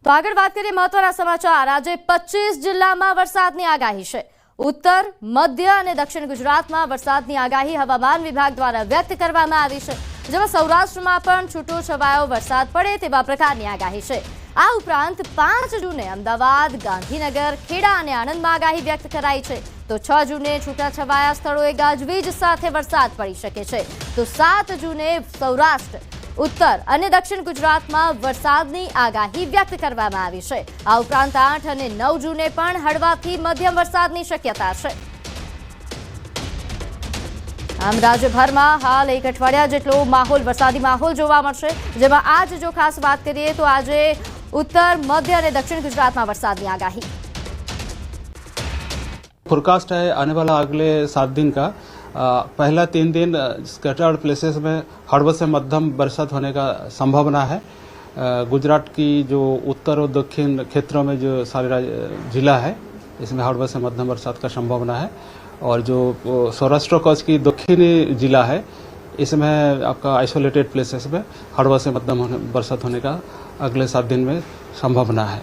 તો આગળ વાત કરીએ મહત્વના સમાચાર। આજે 25 જિલ્લામાં વરસાદની આગાહી છે। ઉત્તર, મધ્ય અને દક્ષિણ ગુજરાતમાં વરસાદની આગાહી હવામાન વિભાગ દ્વારા વ્યક્ત કરવામાં આવી છે, જેમાં સૌરાષ્ટ્રમાં પણ છૂટો છવાયો વરસાદ પડે તેવા પ્રકારની આગાહી છે। આ ઉપરાંત 5 જૂને અમદાવાદ, ગાંધીનગર, ખેડા અને આણંદમાં આગાહી વ્યક્ત કરાઈ છે, તો 6 જૂને છૂટાછવાયા સ્થળોએ ગાજવીજ સાથે વરસાદ પડી શકે છે, તો 7 જૂને સૌરાષ્ટ્ર, उत्तर અને દક્ષિણ ગુજરાતમાં વરસાદની આગાહી વ્યક્ત કરવામાં આવી છે। આ ઉપરાંત 8 અને 9 જૂને પણ હળવાથી મધ્યમ વરસાદની શક્યતા છે। આમ રાજ્યભરમાં હાલ એક અઠવાડિયા જેટલો વરસાદી માહોલ જોવા મળશે, જેમાં આજ જો ખાસ વાત કરીએ તો આજે उत्तर, मध्य और दक्षिण गुजरात में वरसाद की आगाही। फोरकास्ट है आने वाला अगले 7 दिन का। पहला 3 दिन स्कैटर्ड प्लेसेस में हड़बड़ से मध्यम बरसात होने का संभावना है। गुजरात की जो उत्तर और दक्षिण क्षेत्रों में जो सारे जिला है इसमें हड़बड़ से मध्यम बरसात का संभावना है, और जो सौराष्ट्र कच्छ की दक्षिणी जिला है इसमें आपका आइसोलेटेड प्लेसेस में हड़बड़ से मध्यम बरसात होने का अगले 7 दिन में संभावना है।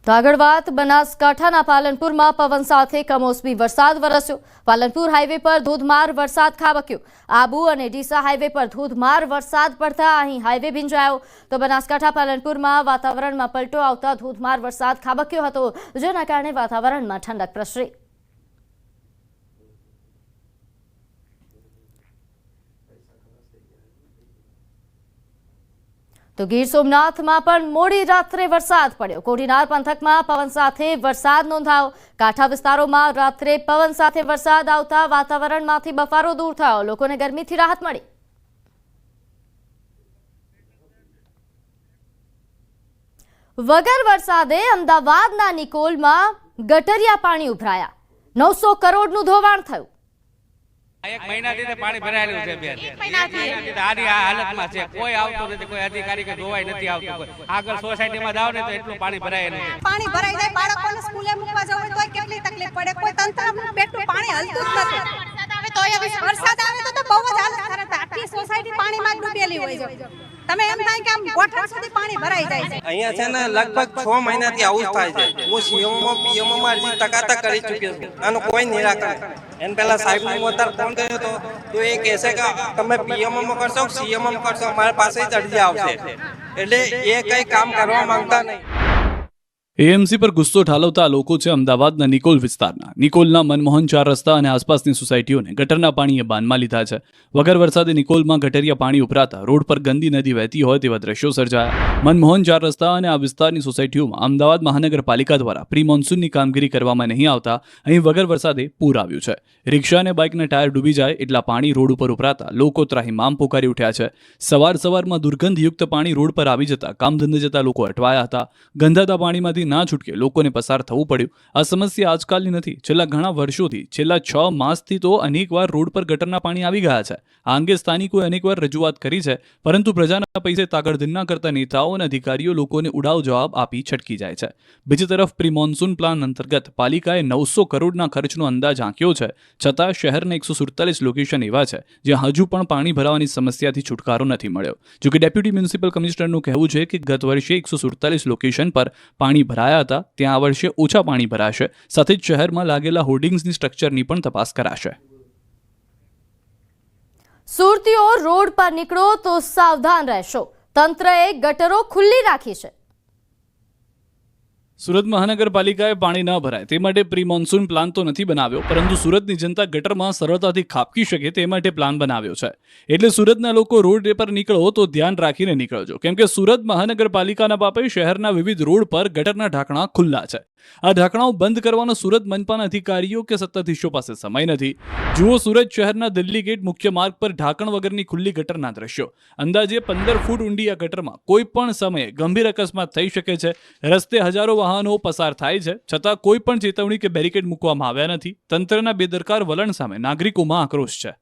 तो આગળ વાત બનાસકાંઠાના પાલનપુરમાં પવન સાથે કમોસમી વરસાદ વરસ્યો। પાલનપુર હાઈવે પર ધોધમાર વરસાદ ખાબક્યો। આબુ અને ડીસા હાઈવે પર ધોધમાર વરસાદ પડતા અહીં હાઈવે ભીંજાયો। તો બનાસકાંઠા પાલનપુરમાં વાતાવરણમાં પલટો આવતા ધોધમાર વરસાદ ખાબક્યો હતો, જેના કારણે વાતાવરણમાં ઠંડક પ્રસરી। तो गीर सोमनाथ में पण मोडी रात्रे वरसाद पड्यो। कोडीनार पंथक में पवन साथे वरसाद नोंधायो। कांठा विस्तारों में रात्रे पवन साथे वरसाद आवता वातावरण मांथी बफारो दूर थयो, लोकोने गरमीथी राहत मळी। वगर वरसादे अमदावादना निकोल में गटरिया पाणी उभराया। 900 करोड़नुं धोवाण थयुं। एक महीना थी पानी भरायेलुं छे बेन। एक महीना थी आनी आ हालतमां छे, कोई आवतो नथी, कोई अधिकारी के जोवाय नथी आवतो। આગળ સોસાયટીમાં જાવ ને તો એટલું પાણી ભરાયેલું છે। પાણી ભરાઈ જાય, બાળકોને સ્કૂલે મૂકવા જવું તોય કેટલી તકલીફ પડે। કોઈ તંત્રમાં બેઠું પાણી હલતું જ નથી। વરસાદ આવે તો બહુ જ હાલત ખરાબ થાય। આખી સોસાયટી પાણીમાં ડૂબેલી હોય છે। તમે એમ થાય કે આમ ગોઠણ સુધી પાણી ભરાઈ જાય છે। અહીંયા છે ને લગભગ 6 મહિનાથી આવું થાય છે। હું સીએમઓ પીએમઓમાં અરજી ટકાટક કરી ચૂક્યો છું, આનું કોઈ નિરાકરણ। એને પહેલા સાહેબને હું અત્યારે ફોન કર્યો તો એ કહેશે કે તમે પીએમઓમાં કરશો સીએમઓમાં કરશો, અમારા પાસે જ અરજી આવશે। એટલે એ કંઈ કામ કરવા માંગતા નહીં। एएमसी पर गुस्सो ઠાલવતા લોકો છે અમદાવાદના નિકોલ વિસ્તારના। નિકોલના મનમોહન 4 રસ્તા અને આસપાસની સોસાયટીઓને ગટરના પાણીએ બાનમાં લીધા છે। વગર વરસાદે નિકોલમાં ગટરિયા પાણી ઉભરાતા રોડ પર ગંદી નદી વહેતી હોય તેવા દ્રશ્યો સર્જાયા। મનમોહન 4 રસ્તા અને આ વિસ્તારની સોસાયટીઓમાં અમદાવાદ મહાનગરપાલિકા દ્વારા પ્રી મોન્સૂનની કામગીરી કરવામાં નહીં આવતા અહીં વગર વરસાદે પૂર આવ્યું છે। રિક્ષા અને બાઇકના ટાયર ડૂબી જાય એટલા પાણી રોડ ઉપર ઉભરાતા લોકો ત્રાહિમામ પોકારી ઉઠ્યા છે। સવારમાં દુર્ગંધયુક્ત પાણી રોડ પર આવી જતા કામધંધે જતા લોકો અટવાયા હતા। ગંધાતા પાણીમાંથી ना छूटके लोकोने पसार थवुं पड्युं। आ समस्या आजकालनी नथी, छेल्ला घणा वर्षोथी, छेल्ला 6 मासथी तो अनेकवार रोड पर गटरना पाणी आवी गया छे। आ अंगे स्थानिकोए अनेकवार रजूआत करी छे, परंतु प्रजाना पैसे तागड़धीन्ना करता नेताओ अने अधिकारीओ लोकोने उडाव जवाब आपी छटकी जाय छे। बीजी तरफ प्री मोन्सून प्लान अंतर्गत पालिकाए 900 करोड़ना खर्चनो अंदाज आंक्यो छे, छतां शहेરના 147 लोकेशन एवा छे ज्यां हजू पण पाणी भरावानी समस्याथी छुटकारो नथी मळ्यो। जो कि डेप्यूटी म्युनिसिपल कमिशनरनुं कहेवुं छे कि गत वर्षे 147 लोकेशन पर पाणी भराया था, त्यां आ वर्षे ओछा पाणी भराशे। साथे ज शहेरमां लागेला होर्डिंग्सनी स्ट्रक्चरनी पण तपास कराशे। सुरतीओ रोड पर निकळो तो सावधान रहेशो। तंत्रए गटरो खुल्ली राखी छे। सूरत महानगरपालिकाए पाणी न भराय ते माटे प्री मोन्सून प्लान तो नहीं बनाव्यो, परंतु सूरतनी जनता गटरमां सरळताथी खाबकी शके ते माटे प्लान बनाव्यो छे। एटले सूरतना लोको रोड पर निकळो तो ध्यान राखीने निकळजो, केम के सूरत महानगरपालिकाना पापे शहेરના विविध रोड पर गटરના ઢાંકણા खुल्ला छे। आ ઢાંકણાઓ બંધ કરવાનો सूरत मनपाना अधिकारीओ के सत्ताधीशो पासे समय नहीं। जुओ सूरत शहेરના दिल्ली गेट मुख्य मार्ग पर ઢાંકણ वगरनी खुल्ली गटરના दृश्यो। अंदाजे 15 फूट ऊंडी आ गटरमां कोई पण समये गंभीर अकस्मात थई शके छे। रस्ते हजारों वाहनों पसार थाय छे, छतां कोई पण चेतवणी के बेरिकेड मूकवामां આવ્યા નથી। तंत्रना बेदरकार वलण सामे नागरिकोमां आक्रोश छे।